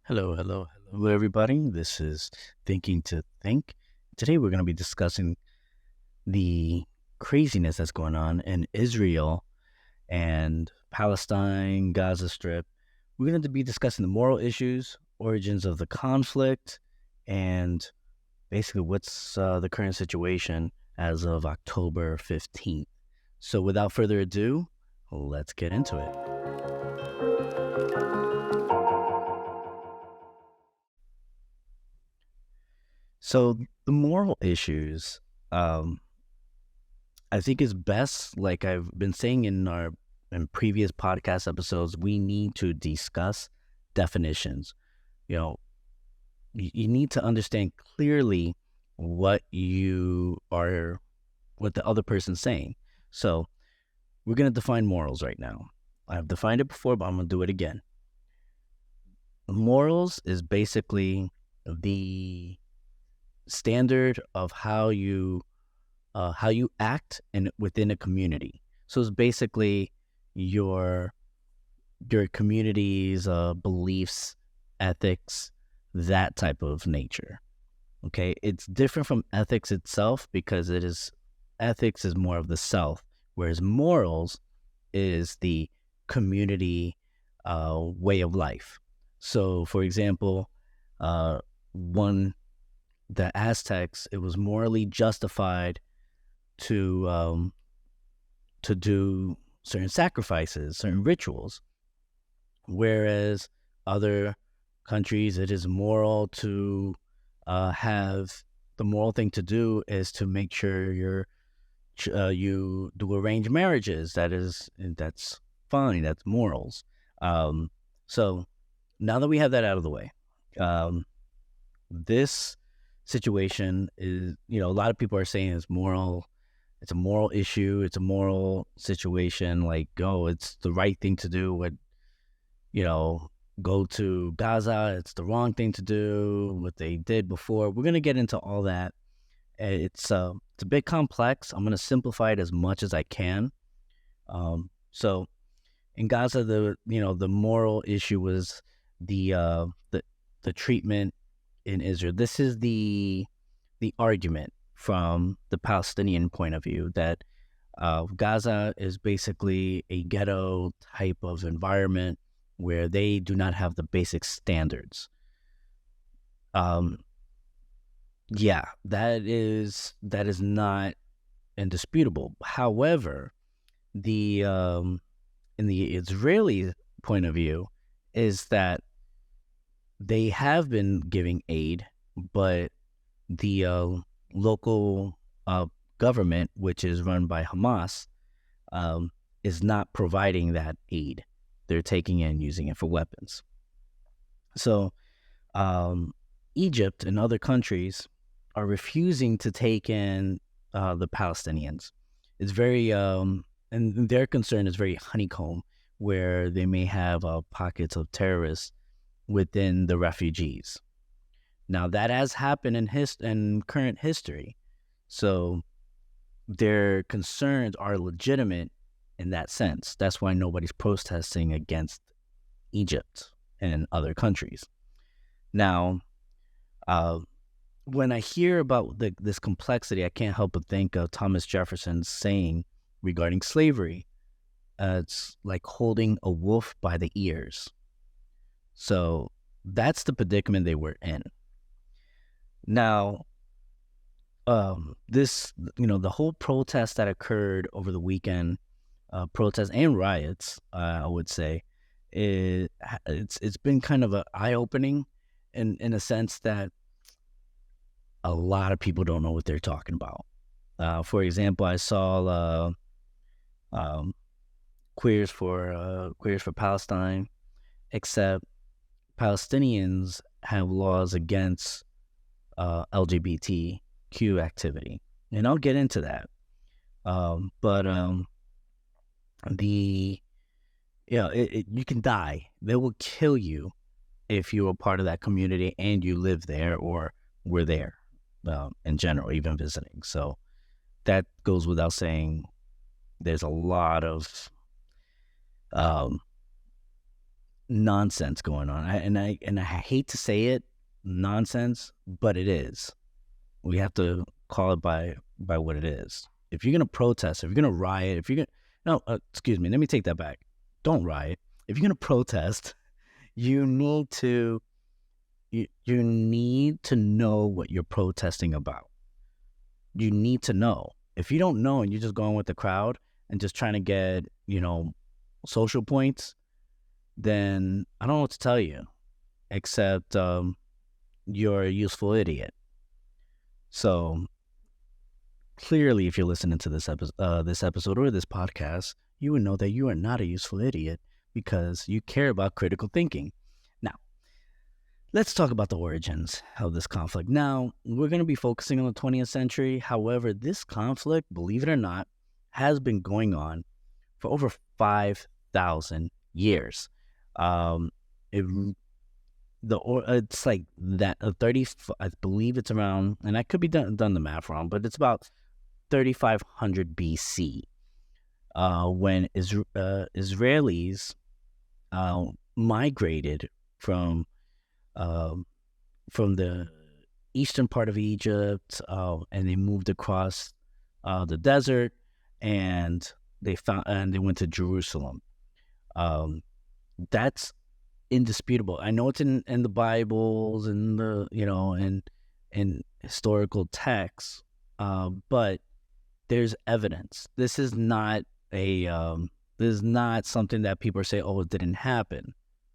Hello, everybody. This is Thinking to Think. Today, we're going to be discussing the craziness that's going on in Israel and Palestine, Gaza Strip. We're going to be discussing the moral issues, origins of the conflict, and basically what's the current situation as of October 15th. So, without further ado, let's get into it. So, the moral issues. Um, I think it's best, like I've been saying in previous podcast episodes, we need to discuss definitions. You know, you need to understand clearly what what the other person's saying. So we're going to define morals right now. I've defined it before, but I'm going to do it again. Morals is basically the standard of how you act within a community. So it's basically your community's beliefs, ethics, that type of nature. Okay, it's different from ethics itself because ethics is more of the self, whereas morals is the community way of life. So, for example, one the Aztecs, it was morally justified to do certain sacrifices, certain rituals, whereas other countries, it is moral to have the moral thing to do is to make sure you do arranged marriages. That's fine. That's morals. So now that we have that out of the way, this situation is, a lot of people are saying it's moral. It's a moral issue. It's a moral situation. Like, oh, it's the right thing to do. Go to Gaza. It's the wrong thing to do. What they did before. We're gonna get into all that. It's a bit complex. I'm gonna simplify it as much as I can. So in Gaza, the moral issue was the treatment in Israel. This is the argument from the Palestinian point of view that Gaza is basically a ghetto type of environment where they do not have the basic standards. Yeah, that is not indisputable. However, the in the Israeli point of view is that they have been giving aid, but the local government, which is run by Hamas, is not providing that aid. They're taking it and using it for weapons. So Egypt and other countries are refusing to take in the Palestinians. It's very, and their concern is very honeycomb, where they may have pockets of terrorists within the refugees. Now, that has happened in current history. So their concerns are legitimate in that sense. That's why nobody's protesting against Egypt and other countries. Now, when I hear about this complexity, I can't help but think of Thomas Jefferson's saying regarding slavery. It's like holding a wolf by the ears. So that's the predicament they were in. Now, the whole protest that occurred over the weekend, protests and riots, I would say, it's been kind of an eye-opening in a sense that a lot of people don't know what they're talking about. For example, I saw Queers for Palestine, except Palestinians have laws against LGBTQ activity, and I'll get into that. You can die. They will kill you if you're a part of that community and you live there or were there in general, even visiting. So that goes without saying. There's a lot of nonsense going on. I hate to say it, nonsense, but it is. We have to call it by what it is. If you're gonna protest, if you're gonna riot, if you're gonna excuse me, let me take that back. Don't riot. If you're gonna protest, you need to you need to know what you're protesting about. You need to know. If you don't know and you're just going with the crowd and just trying to get, social points, then I don't know what to tell you, except you're a useful idiot. So clearly, if you're listening to this episode or this podcast, you would know that you are not a useful idiot because you care about critical thinking. Now, let's talk about the origins of this conflict. Now, we're going to be focusing on the 20th century. However, this conflict, believe it or not, has been going on for over 5,000 years. It's like that 30. I believe it's around, and I could be done the math wrong, but it's about 3,500 BC when Israelis migrated from the eastern part of Egypt, and they moved across the desert, and they went to Jerusalem. That's indisputable. I know it's in the Bibles and in historical texts, but there's evidence. This is not something that people say, oh, it didn't happen.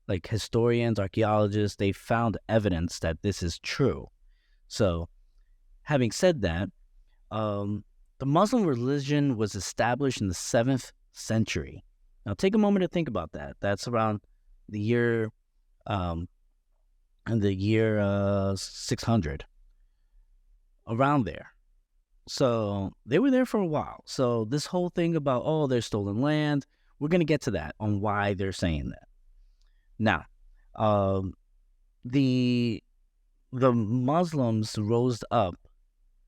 Like historians, archaeologists, they found evidence that this is true. So, having said that, the Muslim religion was established in the 7th century. Now, take a moment to think about that. That's around the year 600, around there. So they were there for a while. So this whole thing about, oh, there's stolen land, we're going to get to that on why they're saying that. Now, the Muslims rose up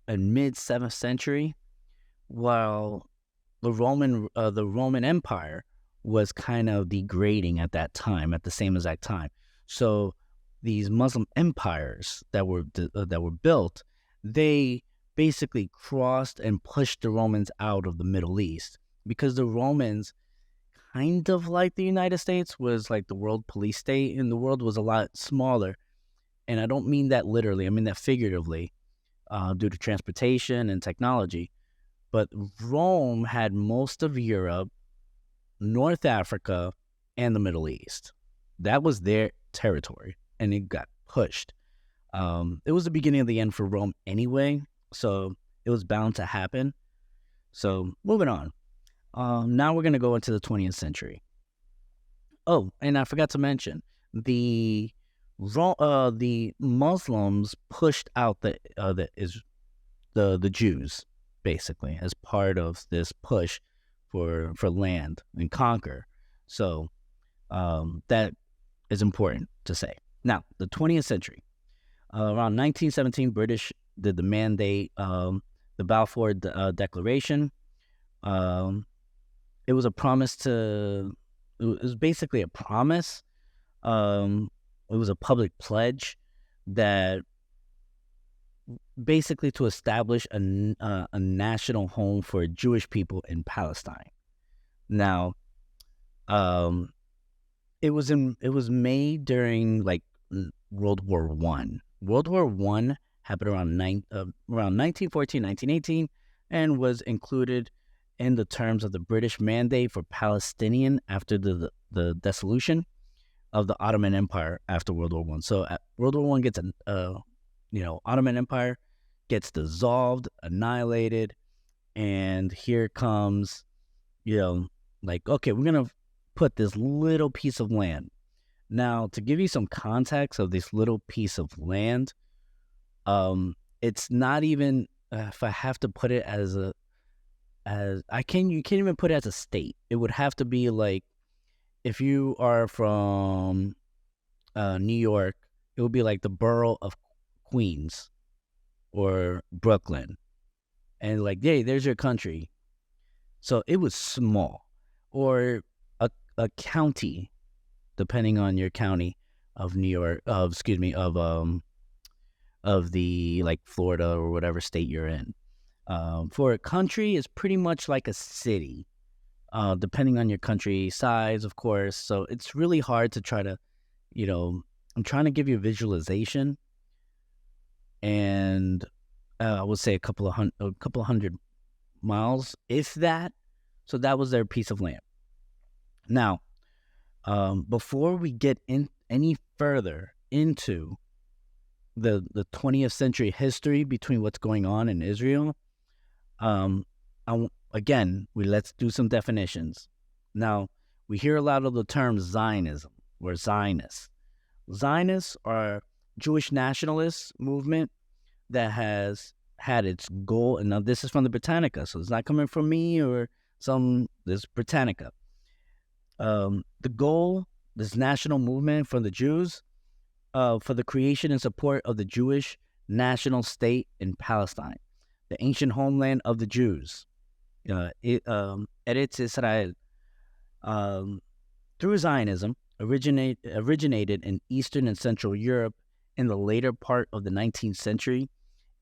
in mid-7th century, while the Roman Empire was kind of degrading at that time, at the same exact time. So these Muslim empires that were built, they basically crossed and pushed the Romans out of the Middle East, because the Romans, kind of like the United States, was like the world police state, and the world was a lot smaller. And I don't mean that literally, I mean that figuratively, due to transportation and technology. But Rome had most of Europe, North Africa, and the Middle East. That was their territory, and it got pushed. It was the beginning of the end for Rome anyway, so it was bound to happen. So moving on. Now we're going to go into the 20th century. Oh, and I forgot to mention, the Muslims pushed out the Jews, basically, as part of this push for land and conquer. So that is important to say. Now, the 20th century. Around 1917, British did the mandate, the Balfour Declaration. It was a promise to... It was basically a promise. It was a public pledge that basically to establish a national home for Jewish people in Palestine. Now, it was made during like World War I. World War I happened around 1914, 1918, and was included in the terms of the British mandate for Palestinian after the dissolution of the Ottoman Empire after World War I. So World War I gets Ottoman Empire gets dissolved, annihilated, and here comes, okay, we're going to put this little piece of land. Now, to give you some context of this little piece of land, it's not even, if I have to put it you can't even put it as a state. It would have to be like, if you are from New York, it would be like the borough of Queens or Brooklyn. And like, hey, there's your country. So it was small. Or a county depending on your county of New York, of the like Florida or whatever state you're in. For a country, it's pretty much like a city, depending on your country size, of course. So it's really hard to try to, I'm trying to give you a visualization, and I would say a couple of hundred miles, if that. So that was their piece of land. Now, before we get in any further into the 20th century history between what's going on in Israel, let's do some definitions. Now, we hear a lot of the term Zionism or Zionists. Zionists are Jewish nationalist movement that has had its goal, and now this is from the Britannica, so it's not coming from me or this Britannica. The goal, this national movement from the Jews, for the creation and support of the Jewish national state in Palestine, the ancient homeland of the Jews. Eretz Israel, through Zionism, originated in Eastern and Central Europe in the later part of the 19th century.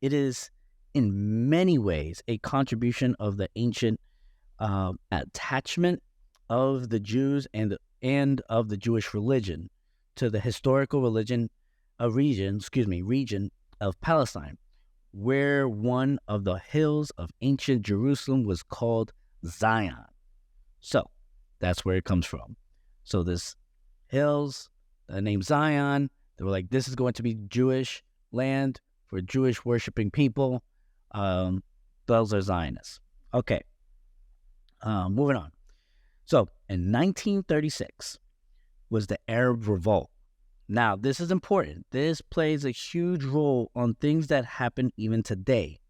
It is, in many ways, a contribution of the ancient attachment of the Jews and of the Jewish religion to the historical region of Palestine, where one of the hills of ancient Jerusalem was called Zion. So that's where it comes from. So this hills, named Zion, they were like, this is going to be Jewish land for Jewish worshiping people. Those are Zionists. Okay. Moving on. So in 1936 was the Arab Revolt. Now, this is important. This plays a huge role on things that happen even today.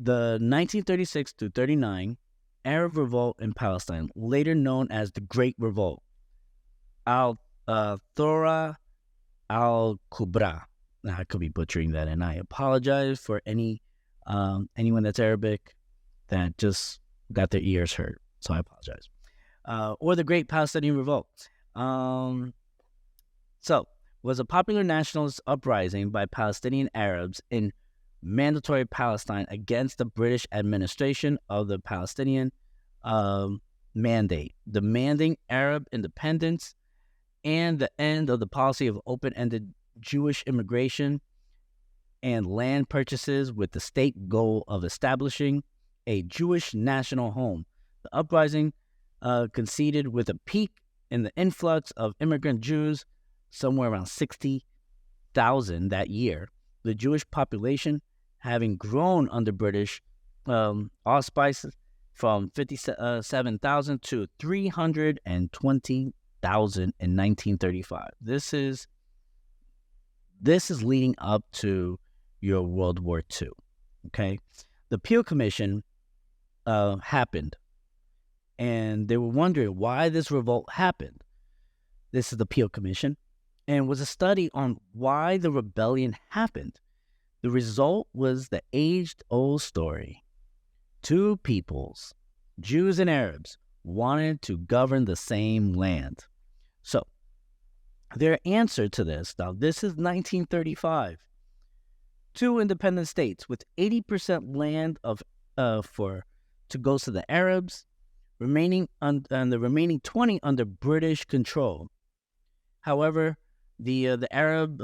The 1936 to 39 Arab Revolt in Palestine, later known as the Great Revolt, Al-Thora Al-Kubra. Now, I could be butchering that, and I apologize for anyone that's Arabic that just got their ears hurt. So I apologize. Or the Great Palestinian Revolt. So, was a popular nationalist uprising by Palestinian Arabs in mandatory Palestine against the British administration of the Palestinian mandate, demanding Arab independence and the end of the policy of open-ended Jewish immigration and land purchases with the state goal of establishing a Jewish national home. The uprising coincided with a peak in the influx of immigrant Jews, somewhere around 60,000 that year. The Jewish population having grown under British auspices from 57,000 to 320,000 in 1935. This is leading up to your World War II. Okay, the Peel Commission happened, and they were wondering why this revolt happened. This is the Peel Commission, and was a study on why the rebellion happened. The result was the age-old story. Two peoples, Jews and Arabs, wanted to govern the same land. So, their answer to this, now this is 1935, two independent states with 80% land to go to the Arabs, and the remaining 20 under British control. However, the Arab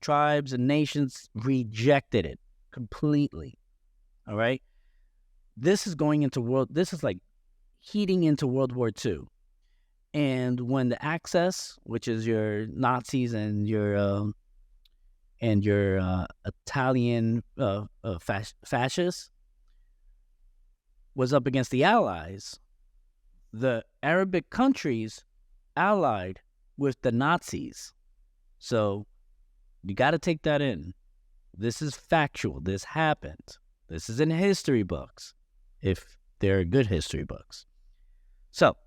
tribes and nations rejected it completely. All right, this is like heating into World War II, and when the Axis, which is your Nazis and your Italian fascists, was up against the Allies, the Arabic countries allied with the Nazis. So you got to take that in. This is factual. This happened. This is in history books, if they're good history books. So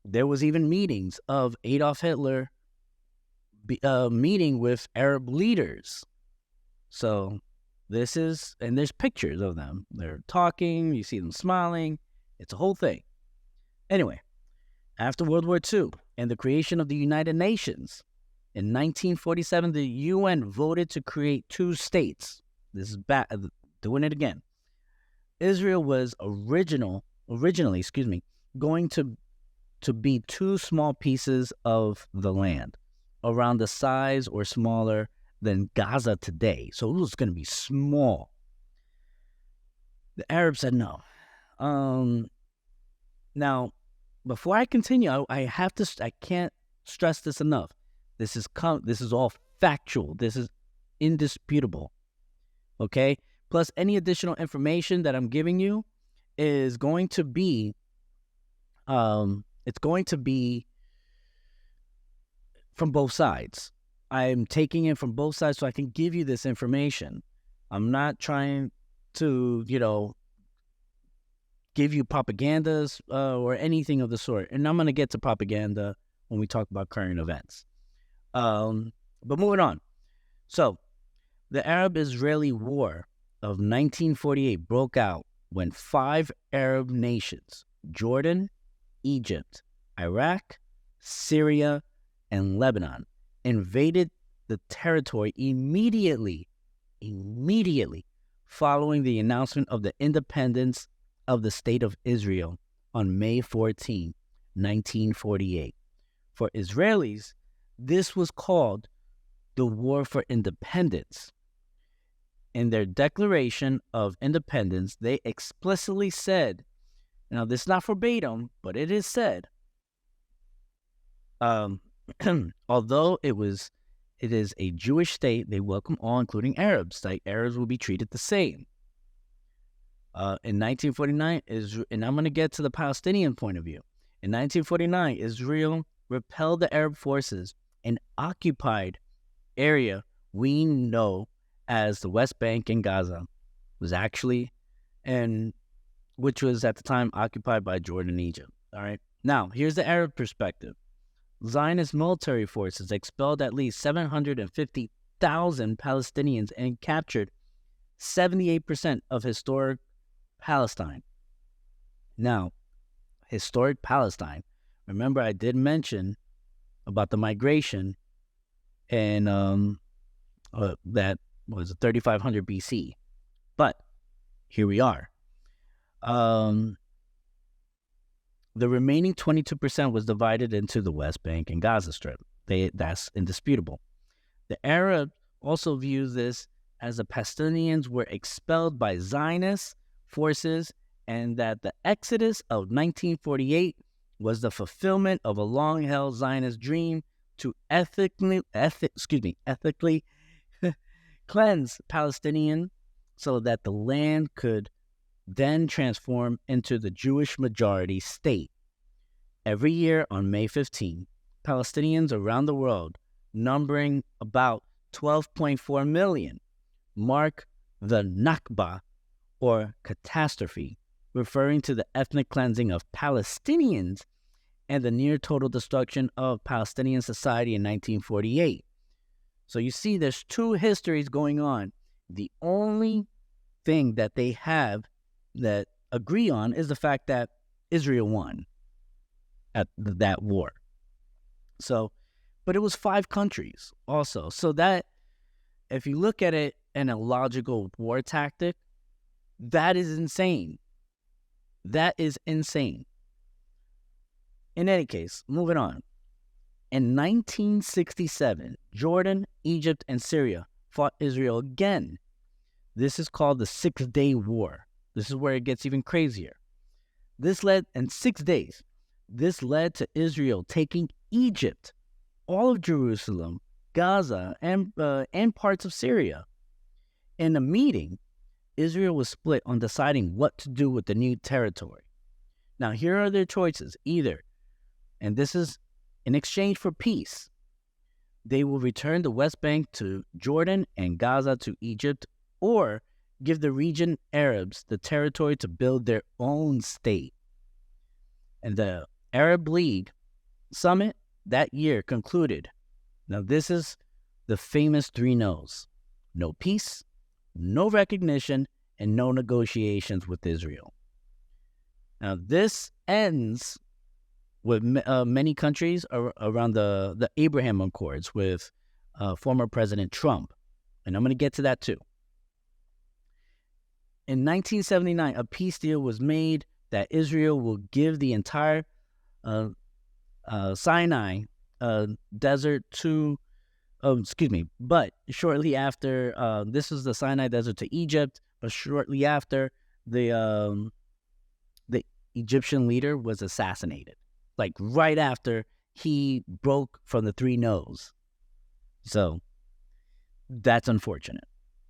there was even meetings of Adolf Hitler meeting with Arab leaders. So and there's pictures of them. They're talking. You see them smiling. It's a whole thing. Anyway, After World War II and the creation of the United Nations, in 1947, the UN voted to create two states. This is doing it again. Israel was originally, going to be two small pieces of the land, around the size or smaller than Gaza today. So it was going to be small. The Arabs said no. Now, before I continue, I can't stress this enough. This is all factual. This is indisputable. Okay? Plus, any additional information that I'm giving you is going to be, it's going to be from both sides. I'm taking it from both sides so I can give you this information. I'm not trying to, give you propagandas or anything of the sort. And I'm going to get to propaganda when we talk about current events. But moving on. So, the Arab-Israeli War of 1948 broke out when 5 Arab nations, Jordan, Egypt, Iraq, Syria, and Lebanon, invaded the territory immediately following the announcement of the independence of the State of Israel on May 14, 1948. For Israelis, this was called the War for Independence. In their Declaration of Independence, they explicitly said, now this is not verbatim, but it is said, although it is a Jewish state, they welcome all, including Arabs. Like Arabs will be treated the same. In 1949, and I'm going to get to the Palestinian point of view. In 1949, Israel repelled the Arab forces and occupied area we know as the West Bank and Gaza, which was at the time occupied by Jordan and Egypt. All right. Now, here's the Arab perspective. Zionist military forces expelled at least 750,000 Palestinians and captured 78% of historic Palestine. Now, historic Palestine. Remember, I did mention about the migration, and that was 3500 BC. But here we are. The remaining 22% was divided into the West Bank and Gaza Strip. That's indisputable. The Arabs also view this as the Palestinians were expelled by Zionist forces and that the Exodus of 1948 was the fulfillment of a long-held Zionist dream to ethically cleanse Palestinian so that the land could then transform into the Jewish majority state. Every year on May 15, Palestinians around the world, numbering about 12.4 million, mark the Nakba, or catastrophe, referring to the ethnic cleansing of Palestinians and the near total destruction of Palestinian society in 1948. So you see there's two histories going on. The only thing that they have that agree on is the fact that Israel won at that war. So, but it was 5 countries also. So that, if you look at it in a logical war tactic, that is insane. That is insane. In any case, moving on. In 1967, Jordan, Egypt, and Syria fought Israel again. This is called the 6-Day War. This is where it gets even crazier. This led to Israel taking Egypt, all of Jerusalem, Gaza, and parts of Syria. In a meeting, Israel was split on deciding what to do with the new territory. Now, here are their choices. Either, and this is in exchange for peace, they will return the West Bank to Jordan and Gaza to Egypt, or give the region Arabs the territory to build their own state. And the Arab League summit that year concluded. Now, this is the famous 3 no's. No peace, no recognition, and no negotiations with Israel. Now, this ends with many countries around the Abraham Accords with former President Trump. And I'm going to get to that too. In 1979, a peace deal was made that Israel will give the entire Sinai desert to, but shortly after, this was the Sinai desert to Egypt, but shortly after, the Egyptian leader was assassinated, like right after he broke from the three no's. So that's unfortunate.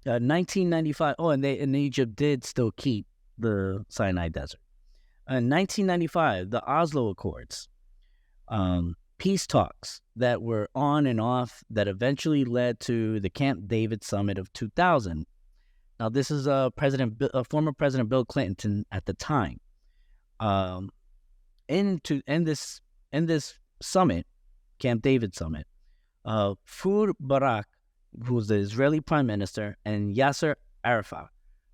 1995. Oh, and Egypt did still keep the Sinai Desert. In 1995, the Oslo Accords, peace talks that were on and off that eventually led to the Camp David Summit of 2000. Now, this is former President Bill Clinton at the time. In this summit, Camp David Summit, Fud Barak, who was the Israeli Prime Minister, and Yasser Arafat,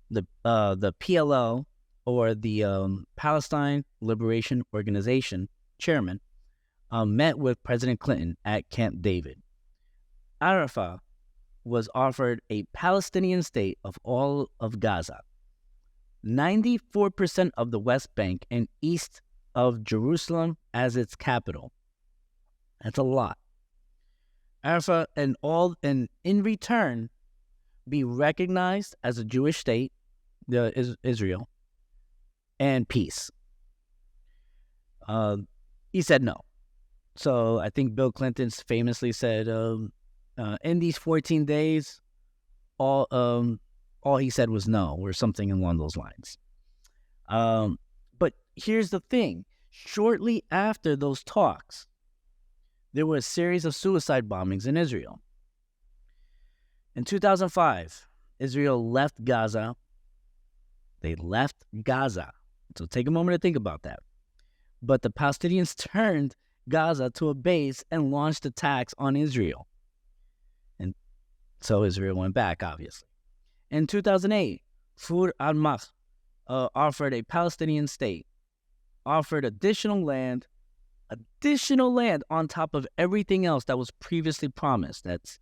the PLO, or the Palestine Liberation Organization chairman, met with President Clinton at Camp David. Arafat was offered a Palestinian state of all of Gaza, 94% of the West Bank, and east of Jerusalem as its capital. That's a lot. Arafat and in return be recognized as a Jewish state, Israel, and peace. He said no. So I think Bill Clinton famously said, in these 14 days, all he said was no, or something along those lines. But here's the thing. Shortly after those talks, there were a series of suicide bombings in Israel. In 2005, Israel left Gaza. They left Gaza. So take a moment to think about that. But the Palestinians turned Gaza to a base and launched attacks on Israel. And so Israel went back, obviously. In 2008, Fud al-Masr offered a Palestinian state, offered additional land on top of everything else that was previously promised. That's,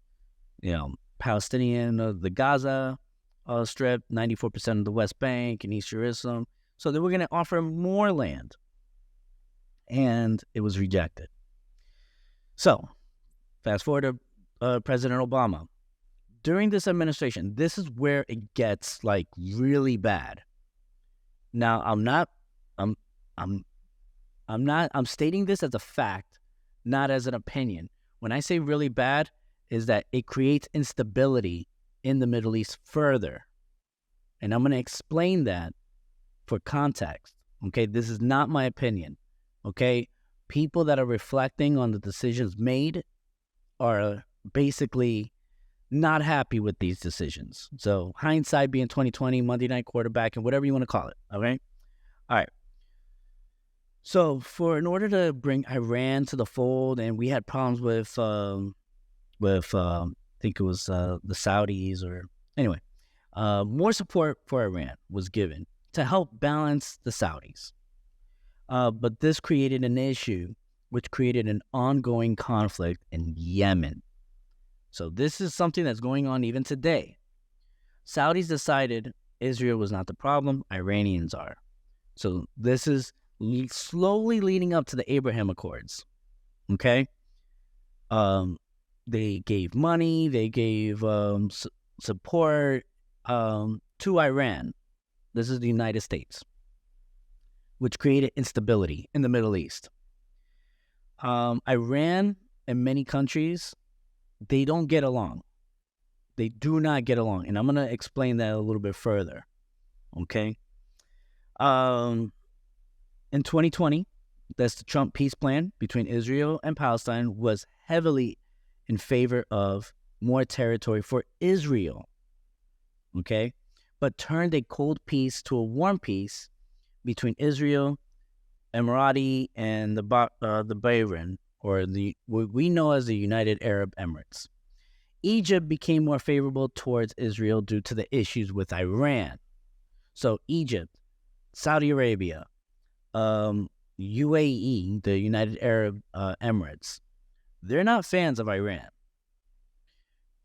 Palestinian, the Gaza Strip, 94% of the West Bank and East Jerusalem. So they were going to offer more land. And it was rejected. So, fast forward to President Obama. During this administration, this is where it gets really bad. Now, I'm stating this as a fact, not as an opinion. When I say really bad, is that it creates instability in the Middle East further. And I'm going to explain that for context. Okay, this is not my opinion. Okay, people that are reflecting on the decisions made are basically not happy with these decisions. So hindsight being 2020, Monday night quarterback, and whatever you want to call it. Okay, all right. So in order to bring Iran to the fold, and we had problems with I think it was the Saudis, or anyway, more support for Iran was given to help balance the Saudis. But this created an issue, which created an ongoing conflict in Yemen. So this is something that's going on even today. Saudis decided Israel was not the problem, Iranians are. So this is slowly leading up to the Abraham Accords. Okay? They gave money, they gave support to Iran. This is the United States, which created instability in the Middle East. Iran and many countries, they don't get along. They do not get along. And I'm going to explain that a little bit further. Okay? In 2020, that's the Trump peace plan between Israel and Palestine was heavily in favor of more territory for Israel. Okay? But turned a cold peace to a warm peace between Israel, Emirati, and the Bahrain, or what we know as the United Arab Emirates. Egypt became more favorable towards Israel due to the issues with Iran. So Egypt, Saudi Arabia, UAE, the United Arab Emirates, they're not fans of Iran.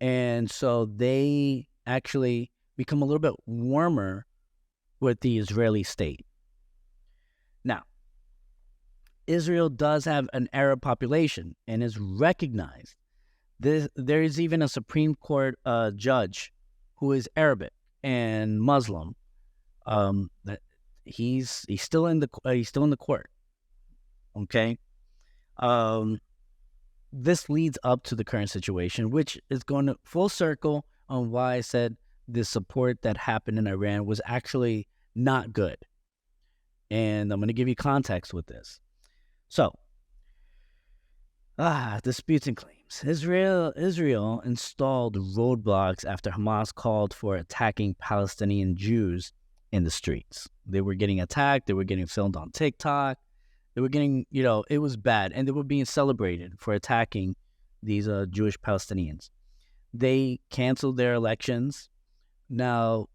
And so they actually become a little bit warmer with the Israeli state. Now, Israel does have an Arab population and is recognized. There is even a Supreme Court judge who is Arabic and Muslim. That he's still in the court. Okay. This leads up to the current situation, which is going to full circle on why I said the support that happened in Iran was actually not good. And I'm going to give you context with this. So, disputes and claims. Israel installed roadblocks after Hamas called for attacking Palestinian Jews in the streets. They were getting attacked. They were getting filmed on TikTok. They were getting, it was bad. And they were being celebrated for attacking these Jewish Palestinians. They canceled their elections. Now,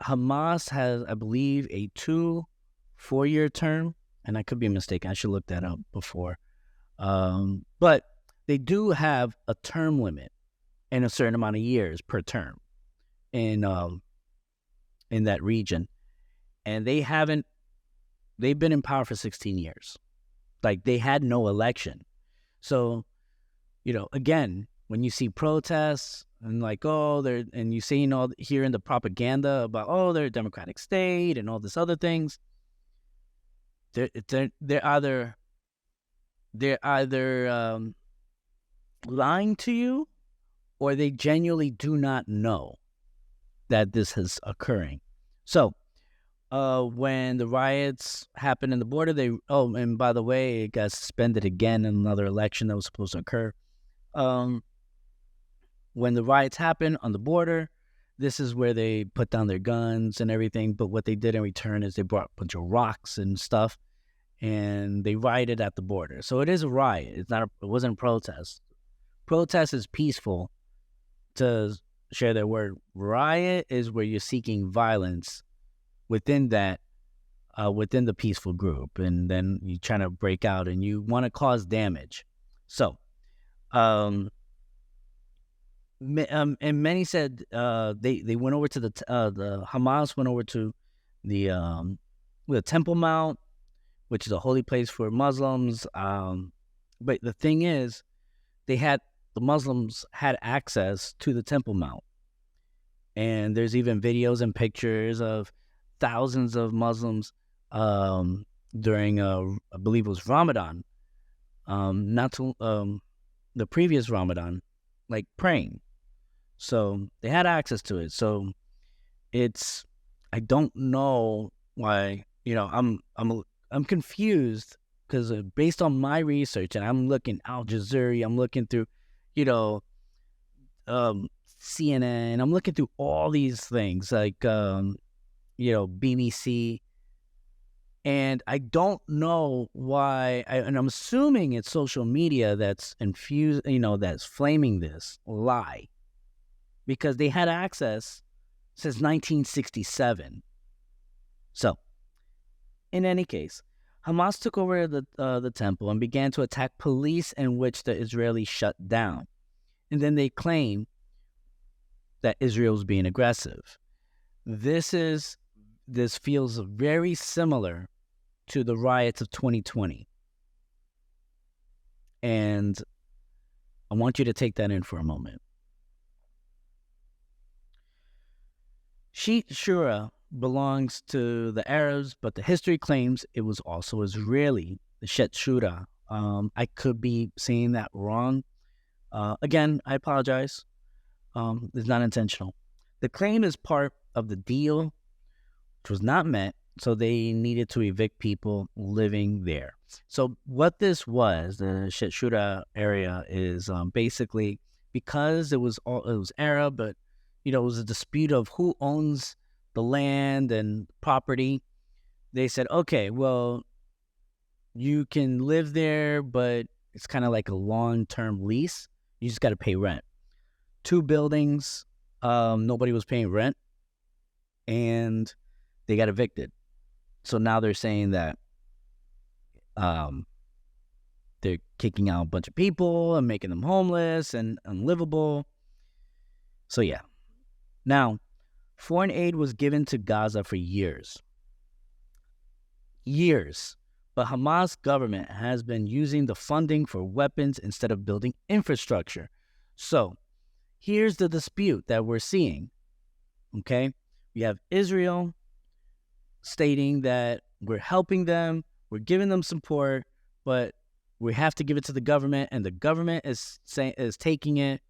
Hamas has, I believe, a 4-year term. And I could be mistaken. I should look that up before. But they do have a term limit and a certain amount of years per term in that region. And they've been in power for 16 years. Like, they had no election. So, again, when you see protests and and you see hearing the propaganda about, they're a democratic state and all this other things, they're either lying to you, or they genuinely do not know that this is occurring. So, when the riots happened in the border, and by the way, it got suspended again in another election that was supposed to occur. When the riots happened on the border, this is where they put down their guns and everything. But what they did in return is they brought a bunch of rocks and stuff, and they rioted at the border. So it is a riot. It wasn't a protest. Protest is peaceful, to share their word. Riot is where you're seeking violence within that, within the peaceful group, and then you're trying to break out and you want to cause damage. So, and many said they went over to the Hamas went over to the Temple Mount, which is a holy place for Muslims. But the thing is, the Muslims had access to the Temple Mount, and there's even videos and pictures of thousands of Muslims during I believe it was Ramadan, the previous Ramadan, like praying. So they had access to it. So I don't know why. I'm confused, because based on my research, and I'm looking Al Jazeera, I'm looking through, CNN, I'm looking through all these things like BBC, and I don't know why. And I'm assuming it's social media that's infused, that's flaming this lie, because they had access since 1967. So, in any case, Hamas took over the temple and began to attack police, in which the Israelis shut down. And then they claim that Israel's being aggressive. This feels very similar to the riots of 2020. And I want you to take that in for a moment. Sheikh Shura belongs to the Arabs, but the history claims it was also Israeli, the Shet Shura. I could be saying that wrong. Again, I apologize. It's not intentional. The claim is part of the deal, which was not met, so they needed to evict people living there. So what this was, the Shet Shura area, is basically, because it was Arab, but it was a dispute of who owns the land and property. They said, okay, well, you can live there, but it's kind of like a long-term lease. You just got to pay rent. 2 buildings, nobody was paying rent, and they got evicted. So now they're saying that Um, they're kicking out a bunch of people and making them homeless and unlivable. So yeah. Now, foreign aid was given to Gaza for years. Years. But Hamas government has been using the funding for weapons instead of building infrastructure. So here's the dispute that we're seeing. Okay? We have Israel stating that we're helping them, we're giving them support, but we have to give it to the government, and the government is taking it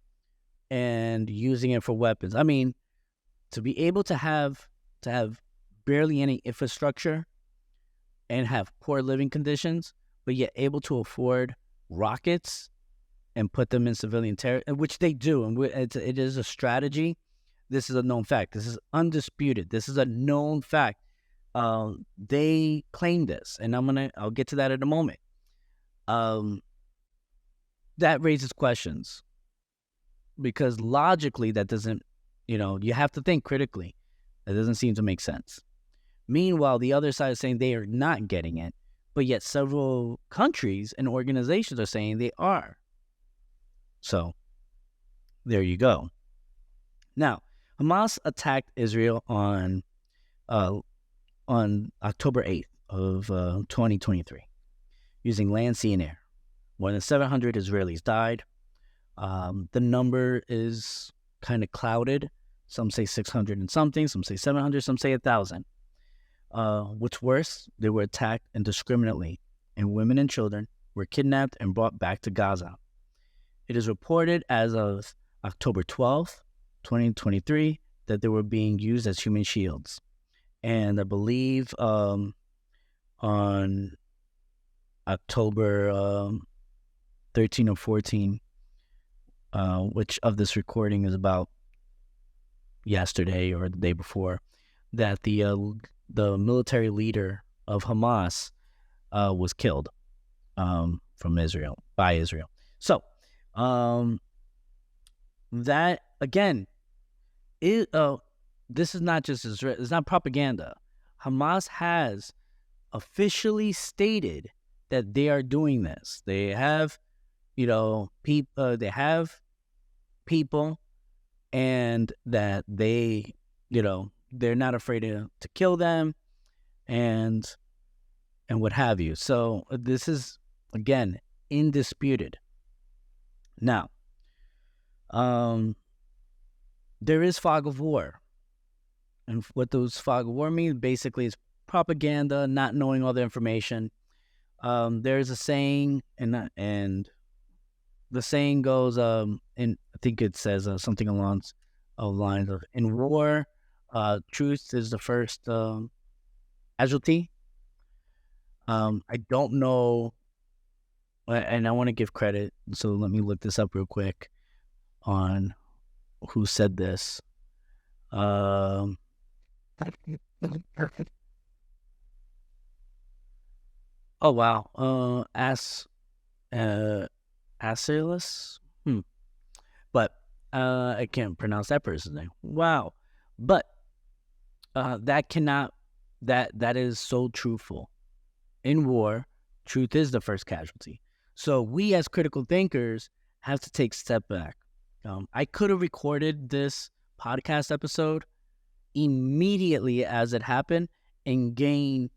and using it for weapons. I mean, to be able to have barely any infrastructure and have poor living conditions, but yet able to afford rockets and put them in civilian territory, which they do, and it is a strategy. This is a known fact. This is undisputed. This is a known fact. They claim this, and I'll get to that in a moment. That raises questions because logically that doesn't, you have to think critically. That doesn't seem to make sense. Meanwhile, the other side is saying they are not getting it, but yet several countries and organizations are saying they are. So there you go. Now, Hamas attacked Israel on October 8th of 2023 using land, sea, and air. More than 700 Israelis died. The number is kind of clouded. Some say 600 and something, some say 700, some say 1,000. What's worse, they were attacked indiscriminately, and women and children were kidnapped and brought back to Gaza. It is reported as of October 12th, 2023, that they were being used as human shields. And I believe on October 13 or 14, which of this recording is about yesterday or the day before, that the military leader of Hamas was killed by Israel. So that again, this is not just Israel. It's not propaganda. Hamas has officially stated that they are doing this. They have, they have people, and that they, they're not afraid to kill them, and what have you. So this is again indisputed. Now, there is fog of war, and what those fog of war mean basically is propaganda, not knowing all the information. There's a saying, and the saying goes, and I think it says something along the lines of, in war, truth is the first casualty. I don't know, and I want to give credit, so let me look this up real quick on who said this. Oh wow, Acerus? But I can't pronounce that person's name. Wow. But that is so truthful. In war, truth is the first casualty. So we as critical thinkers have to take a step back. I could have recorded this podcast episode immediately as it happened and gained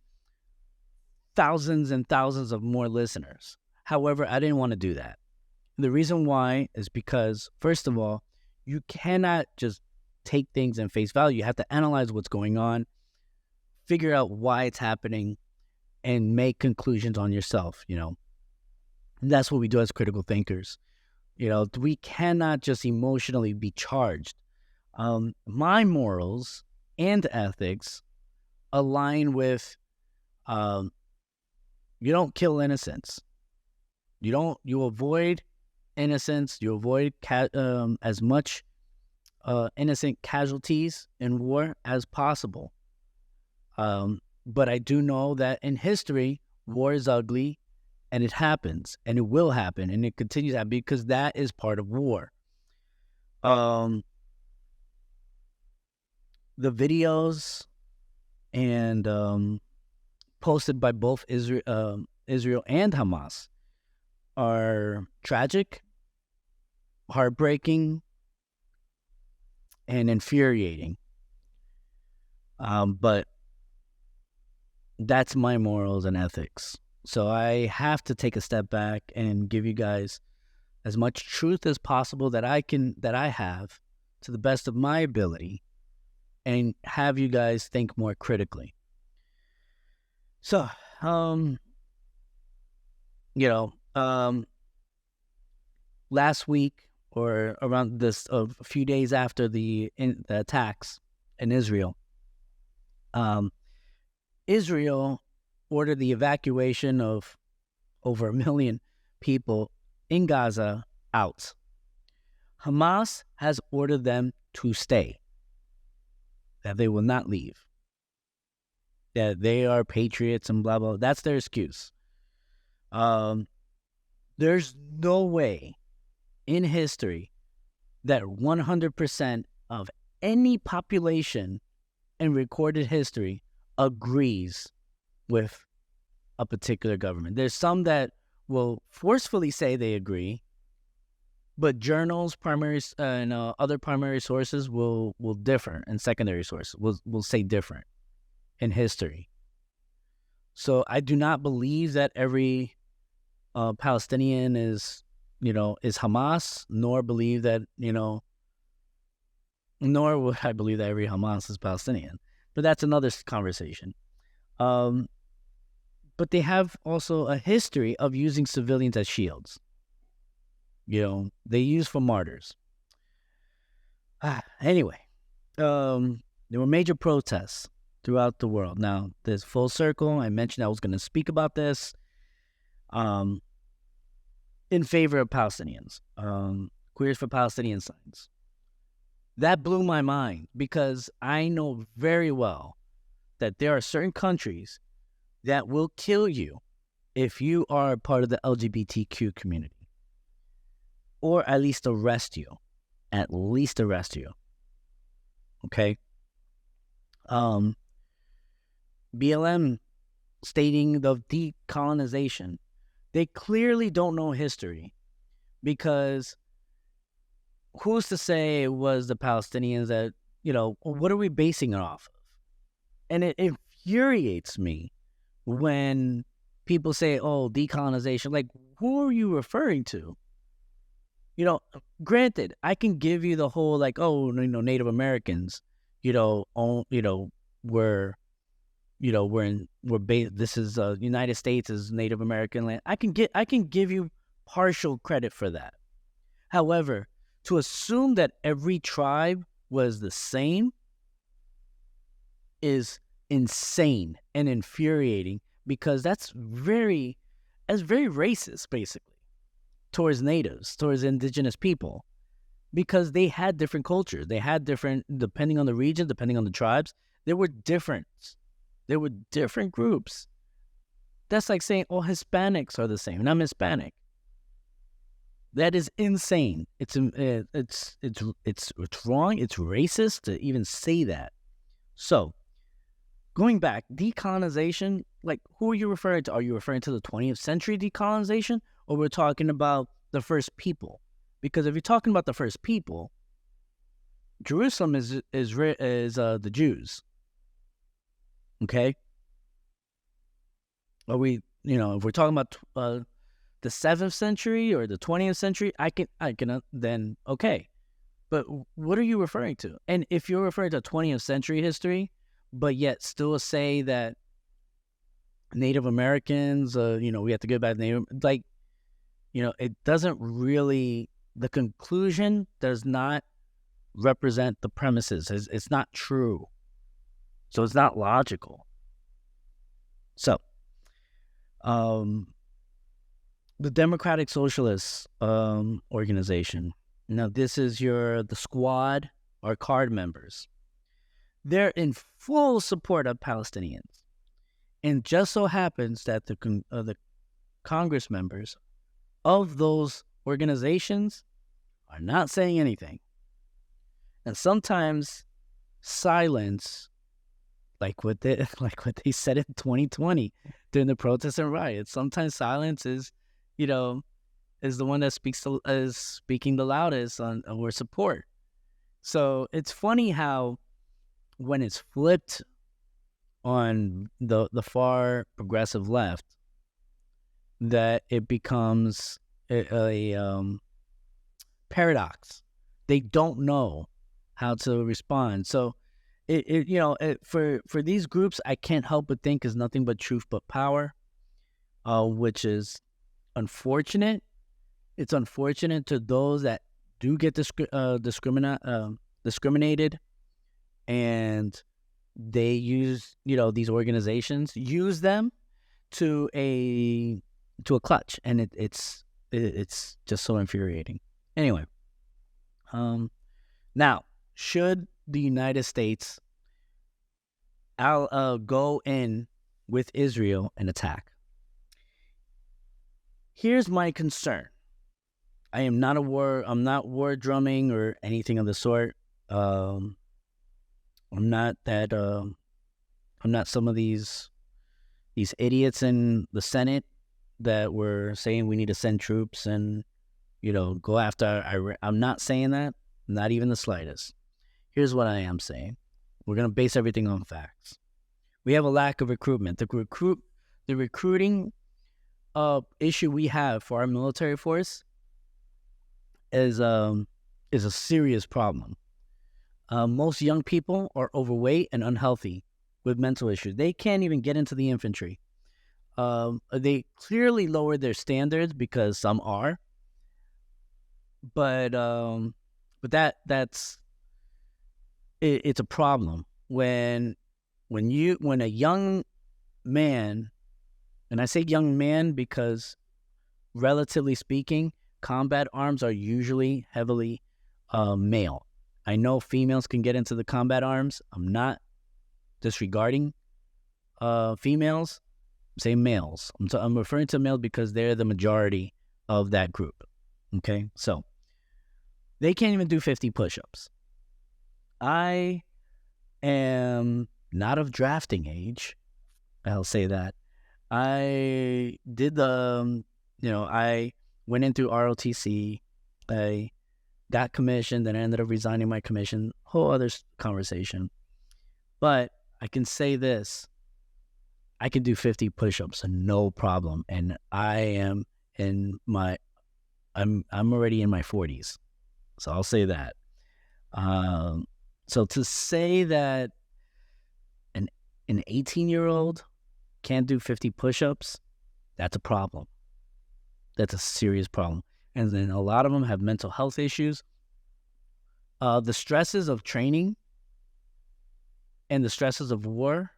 thousands and thousands of more listeners. However, I didn't want to do that. The reason why is because, first of all, you cannot just take things in face value. You have to analyze what's going on, figure out why it's happening, and make conclusions on yourself, And that's what we do as critical thinkers. We cannot just emotionally be charged. My morals and ethics align with you don't kill innocents. You avoid innocence. You avoid as much innocent casualties in war as possible. But I do know that in history, war is ugly, and it happens, and it will happen, and it continues to happen because that is part of war. The videos and posted by both Israel and Hamas are tragic, heartbreaking, and infuriating. But that's my morals and ethics. So I have to take a step back and give you guys as much truth as possible that I have to the best of my ability, and have you guys think more critically. So, last week or around this, a few days after the attacks in Israel, Israel ordered the evacuation of over 1 million people in Gaza out. Hamas has ordered them to stay, that they will not leave, that they are patriots and blah, blah. That's their excuse. There's no way in history that 100% of any population in recorded history agrees with a particular government. There's some that will forcefully say they agree, but journals, primaries, and other primary sources will differ, and secondary sources will say different in history. So I do not believe that every Palestinian is Hamas, nor believe that, nor would I believe that every Hamas is Palestinian. But that's another conversation. But they have also a history of using civilians as shields. They use for martyrs. Anyway, there were major protests throughout the world. Now, there's full circle. I mentioned I was going to speak about this in favor of Palestinians, Queers for Palestinian signs. That blew my mind because I know very well that there are certain countries that will kill you if you are part of the LGBTQ community, or at least arrest you. Okay? BLM stating the decolonization. They clearly don't know history, because who's to say it was the Palestinians that, what are we basing it off of? And it infuriates me when people say, oh, decolonization. Like, who are you referring to? Granted, I can give you the whole, like, oh, Native Americans, this is United States is Native American land. I can give you partial credit for that. However, to assume that every tribe was the same is insane and infuriating, because that's very racist, basically, towards natives, towards indigenous people, because they had different cultures. They had different, depending on the region, depending on the tribes, there were different groups. That's like saying, oh, Hispanics are the same, and I'm Hispanic. That is insane. It's wrong. It's racist to even say that. So, going back, decolonization, like, who are you referring to? Are you referring to the 20th century decolonization, or we're talking about the first people? Because if you're talking about the first people, Jerusalem is the Jews. Okay? Are we, if we're talking about the 7th century or the 20th century, I can then, okay. But what are you referring to? And if you're referring to 20th century history, but yet still say that Native Americans, we have to go back to Native, like, it doesn't really, the conclusion does not represent the premises. It's not true. So it's not logical. So, the Democratic Socialist Organization. Now, this is the squad or card members. They're in full support of Palestinians. And just so happens that the Congress members of those organizations are not saying anything. And sometimes silence, like what they said in 2020, during the protests and riots. Sometimes silence is, you know, is the one that is speaking the loudest on or support. So it's funny how when it's flipped on the far progressive left, that it becomes a paradox. They don't know how to respond. So for these groups, I can't help but think is nothing but truth but power, which is unfortunate. It's unfortunate to those that do get discriminated, and they use these organizations use them to a clutch, and it's just so infuriating. Anyway, now should the United States go in with Israel and attack? Here's my concern. I'm not war drumming or anything of the sort. I'm not some of these idiots in the Senate that were saying we need to send troops and go after Iran. I'm not saying that, not even the slightest. Here's what I am saying. We're going to base everything on facts. We have a lack of recruitment. The recruiting issue we have for our military force is a serious problem. Most young people are overweight and unhealthy with mental issues. They can't even get into the infantry. They clearly lowered their standards because some are, but that's it's a problem when a young man, and I say young man because relatively speaking, combat arms are usually heavily male. I know females can get into the combat arms. I'm not disregarding females. I'm saying males. I'm referring to males because they're the majority of that group. Okay, so they can't even do 50 push-ups. I am not of drafting age. I'll say that. I did I went in through ROTC. I got commissioned, then I ended up resigning my commission. Whole other conversation. But I can say this. I can do 50 push-ups, no problem. And I'm already in my 40s. So I'll say that. So to say that an 18-year-old can't do 50 push-ups, that's a problem. That's a serious problem. And then a lot of them have mental health issues. The stresses of training and the stresses of war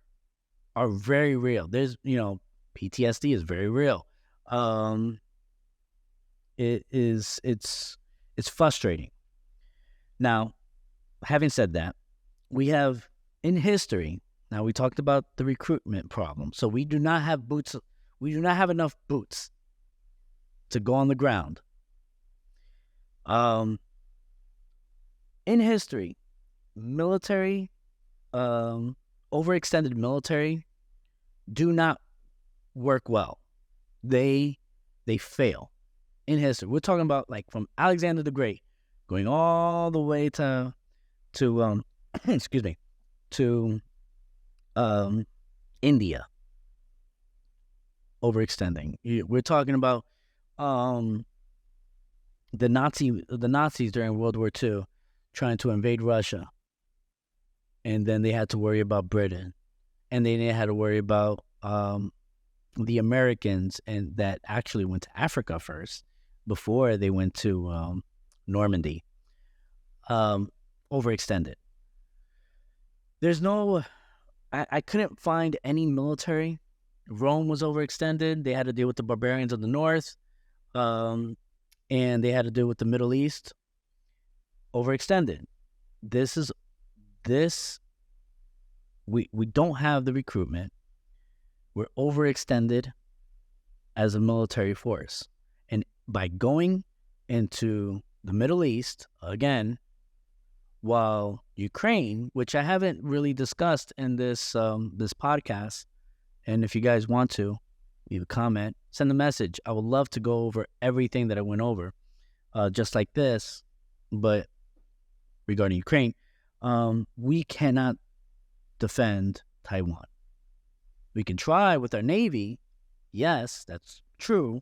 are very real. There's, PTSD is very real. It's frustrating. Now, having said that, we have in history, now we talked about the recruitment problem. So we do not have boots. We do not have enough boots to go on the ground. In history, military, overextended military do not work well. They fail in history. We're talking about like from Alexander the Great going all the way to excuse me, to India. Overextending. We're talking about the Nazis during World War II trying to invade Russia, and then they had to worry about Britain, and then they had to worry about the Americans, and that actually went to Africa first before they went to Normandy. Overextended. There's no, I couldn't find any military. Rome was overextended. They had to deal with the barbarians of the north, and they had to deal with the Middle East. Overextended. We don't have the recruitment. We're overextended as a military force. And by going into the Middle East, again, while Ukraine, which I haven't really discussed in this podcast, and if you guys want to, leave a comment, send a message. I would love to go over everything that I went over, just like this. But regarding Ukraine, we cannot defend Taiwan. We can try with our Navy. Yes, that's true.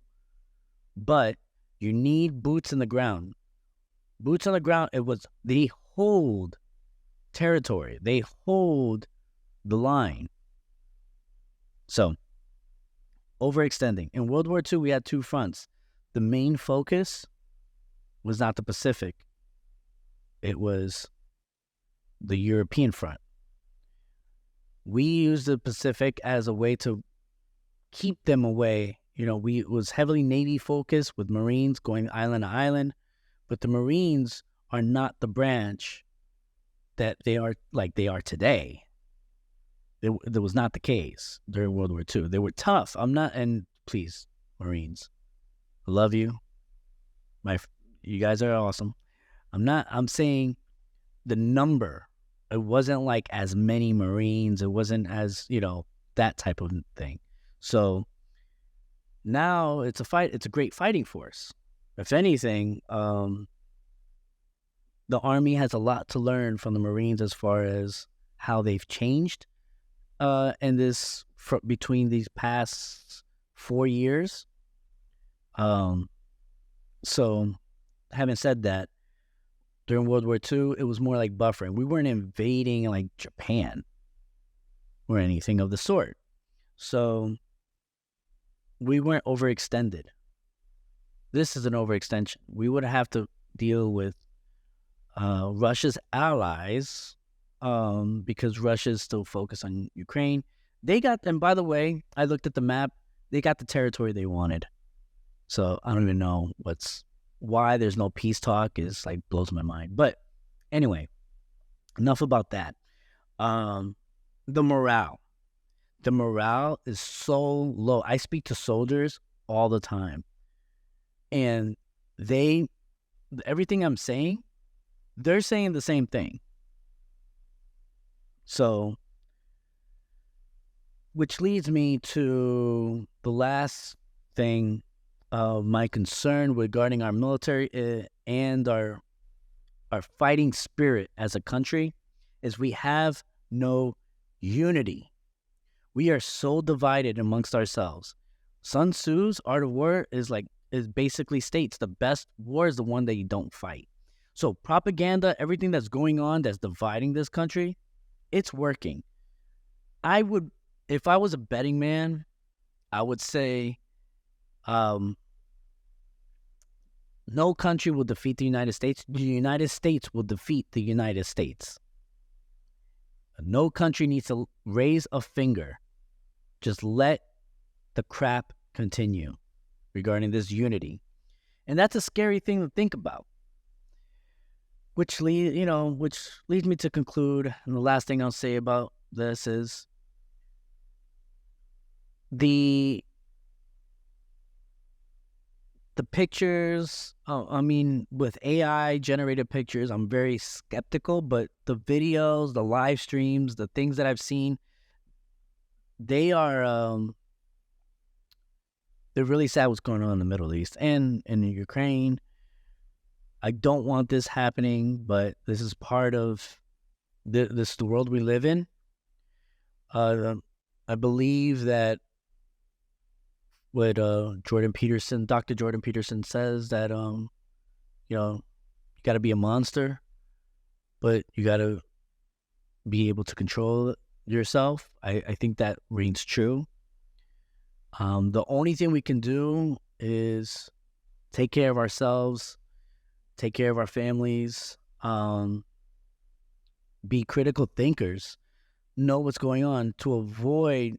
But you need boots on the ground. Boots on the ground, they hold territory. They hold the line. So, overextending. In World War II, we had two fronts. The main focus was not the Pacific. It was the European front. We used the Pacific as a way to keep them away. It was heavily Navy focused with Marines going island to island, but the Marines are not the branch that they are today. That was not the case during World War II. They were tough. And please, Marines, I love you. You guys are awesome. I'm saying the number. It wasn't like as many Marines. It wasn't as, that type of thing. So now it's a fight. It's a great fighting force. If anything, the Army has a lot to learn from the Marines as far as how they've changed between these past 4 years. So having said that, during World War II, it was more like buffering. We weren't invading like Japan or anything of the sort. So we weren't overextended. This is an overextension. We would have to deal with Russia's allies because Russia is still focused on Ukraine. And by the way, I looked at the map. They got the territory they wanted. So I don't even know why there's no peace talk is blows my mind. But anyway, enough about that. The morale is so low. I speak to soldiers all the time, and everything I'm saying, they're saying the same thing. So, which leads me to the last thing. My concern regarding our military and our fighting spirit as a country is we have no unity. We are so divided amongst ourselves. Sun Tzu's Art of War is basically states the best war is the one that you don't fight. So propaganda, everything that's going on that's dividing this country, it's working. If I was a betting man, I would say no country will defeat the United States. The United States will defeat the United States. No country needs to raise a finger. Just let the crap continue regarding this unity. And that's a scary thing to think about. Which leads me to conclude, and the last thing I'll say about this is the pictures. With AI generated pictures, I'm very skeptical, but the videos, the live streams, the things that I've seen, they are they're really sad what's going on in the Middle East and in Ukraine. I don't want this happening, but this is part of the world we live in. I believe that what Dr. Jordan Peterson says, that you got to be a monster, but you got to be able to control yourself. I think that rings true. The only thing we can do is take care of ourselves, take care of our families, be critical thinkers, know what's going on to avoid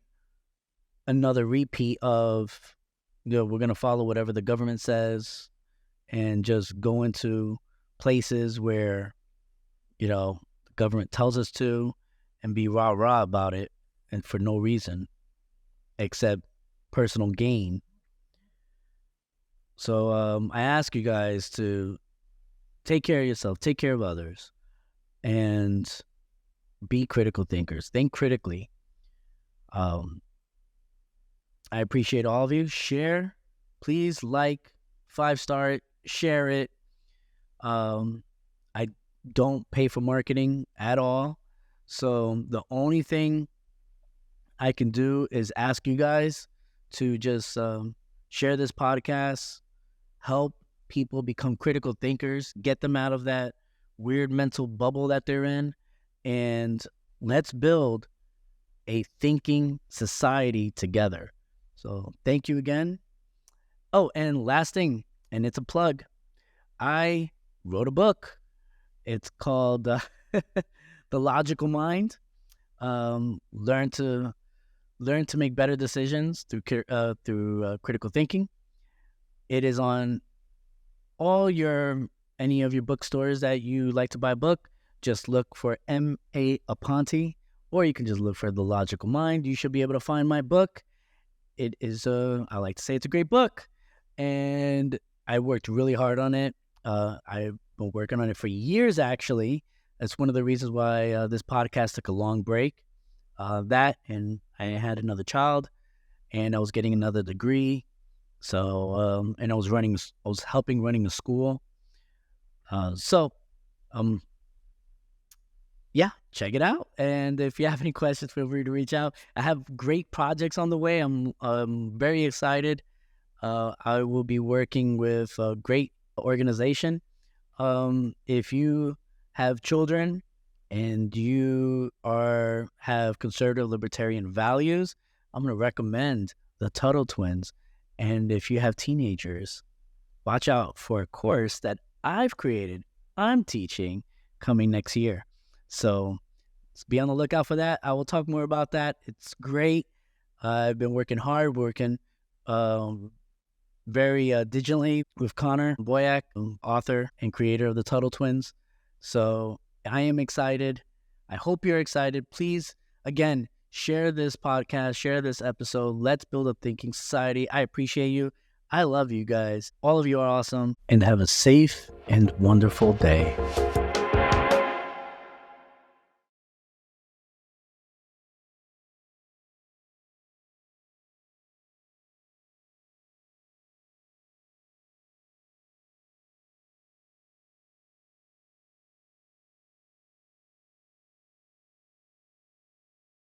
another repeat of, we're going to follow whatever the government says and just go into places where, the government tells us to and be rah-rah about it and for no reason except personal gain. So I ask you guys to take care of yourself, take care of others, and be critical thinkers. Think critically. I appreciate all of you. Share, please like, 5-star it, share it. I don't pay for marketing at all. So the only thing I can do is ask you guys to just share this podcast, help people become critical thinkers, get them out of that weird mental bubble that they're in, and let's build a thinking society together. So thank you again. Oh, and last thing, and it's a plug. I wrote a book. It's called The Logical Mind. Learn to make better decisions through critical thinking. It is on any of your bookstores that you like to buy a book. Just look for M.A. Aponte, or you can just look for The Logical Mind. You should be able to find my book. It is I like to say it's a great book, and I worked really hard on it. I've been working on it for years, actually. That's one of the reasons why this podcast took a long break. That, and I had another child, and I was getting another degree. So, and I was helping running a school. Yeah, check it out. And if you have any questions, feel free to reach out. I have great projects on the way. I'm very excited. I will be working with a great organization. If you have children and you have conservative libertarian values, I'm going to recommend the Tuttle Twins. And if you have teenagers, watch out for a course that I've created, I'm teaching, coming next year. So be on the lookout for that. I will talk more about that. It's great. I've been working hard, very digitally with Connor Boyack, author and creator of the Tuttle Twins. So I am excited. I hope you're excited. Please, again, share this podcast, share this episode. Let's build a thinking society. I appreciate you. I love you guys. All of you are awesome. And have a safe and wonderful day.